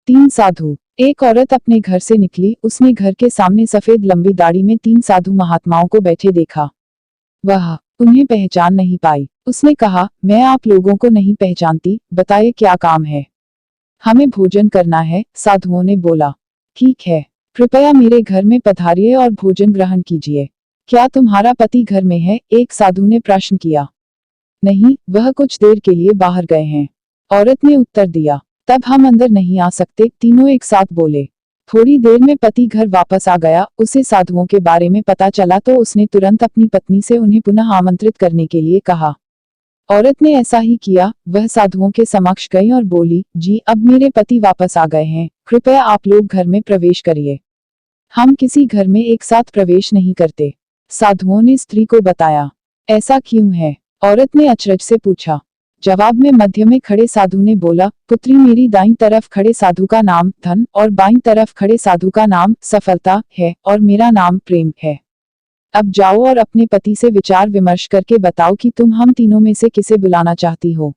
तीन साधु। एक औरत अपने घर से निकली, उसने घर के सामने सफेद लंबी दाढ़ी में तीन साधु महात्माओं को बैठे देखा। वह उन्हें पहचान नहीं पाई। उसने कहा, मैं आप लोगों को नहीं पहचानती, बताइए क्या काम है। हमें भोजन करना है, साधुओं ने बोला। ठीक है, कृपया मेरे घर में पधारिए और भोजन ग्रहण कीजिए। क्या तुम्हारा पति घर में है? एक साधु ने प्रश्न किया। नहीं, वह कुछ देर के लिए बाहर गए हैं, औरत ने उत्तर दिया। तब हम अंदर नहीं आ सकते, तीनों एक साथ बोले। थोड़ी देर में पति घर वापस आ गया। उसे साधुओं के बारे में पता चला तो उसने तुरंत अपनी पत्नी से उन्हें पुनः आमंत्रित करने के लिए कहा। औरत ने ऐसा ही किया। वह साधुओं के समक्ष गई और बोली, जी अब मेरे पति वापस आ गए हैं, कृपया आप लोग घर में प्रवेश करिए। हम किसी घर में एक साथ प्रवेश नहीं करते। साधुओं ने स्त्री को बताया। ऐसा क्यों है? औरत ने अचरज से पूछा। जवाब में मध्य में खड़े साधु ने बोला, पुत्री मेरी दाईं तरफ खड़े साधु का नाम धन और बाईं तरफ खड़े साधु का नाम सफलता है और मेरा नाम प्रेम है। अब जाओ और अपने पति से विचार विमर्श करके बताओ कि तुम हम तीनों में से किसे बुलाना चाहती हो।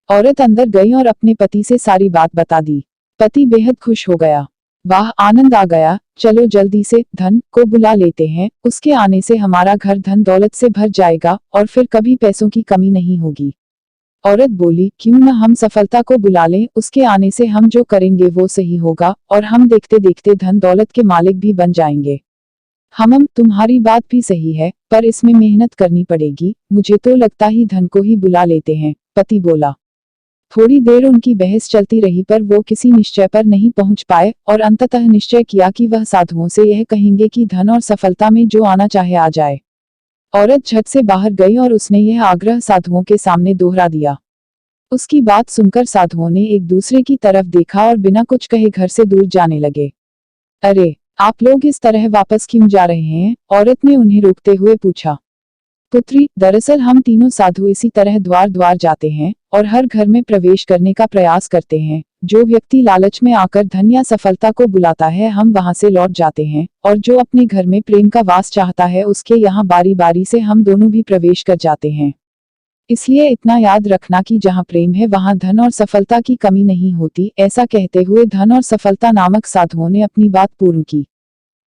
औरत अंदर गई और अपने पति से सारी बात बता दी। पति बेहद खुश हो गया। वाह, आनंद आ गया, चलो जल्दी से धन को बुला लेते हैं, उसके आने से हमारा घर धन दौलत से भर जाएगा और फिर कभी पैसों की कमी नहीं होगी। औरत बोली, क्यों न हम सफलता को बुला लें, उसके आने से हम जो करेंगे वो सही होगा और हम देखते देखते धन दौलत के मालिक भी बन जाएंगे। हम तुम्हारी बात भी सही है, पर इसमें मेहनत करनी पड़ेगी, मुझे तो लगता ही धन को ही बुला लेते हैं, पति बोला। थोड़ी देर उनकी बहस चलती रही पर वो किसी निश्चय पर नहीं पहुंच पाए और अंततः निश्चय किया कि वह साधुओं से यह कहेंगे कि धन और सफलता में जो आना चाहे आ जाए। औरत झट से बाहर गई और उसने यह आग्रह साधुओं के सामने दोहरा दिया। उसकी बात सुनकर साधुओं ने एक दूसरे की तरफ देखा और बिना कुछ कहे घर से दूर जाने लगे। अरे, आप लोग इस तरह वापस क्यों जा रहे हैं? औरत ने उन्हें रोकते हुए पूछा। पुत्री, दरअसल हम तीनों साधु इसी तरह द्वार द्वार जाते हैं और हर घर में प्रवेश करने का प्रयास करते हैं। जो व्यक्ति लालच में आकर धन या सफलता को बुलाता है, हम वहां से लौट जाते हैं, और जो अपने घर में प्रेम का वास चाहता है, उसके यहाँ बारी बारी से हम दोनों भी प्रवेश कर जाते हैं। इसलिए इतना याद रखना कि जहाँ प्रेम है वहाँ धन और सफलता की कमी नहीं होती। ऐसा कहते हुए धन और सफलता नामक साधुओं ने अपनी बात पूर्ण की।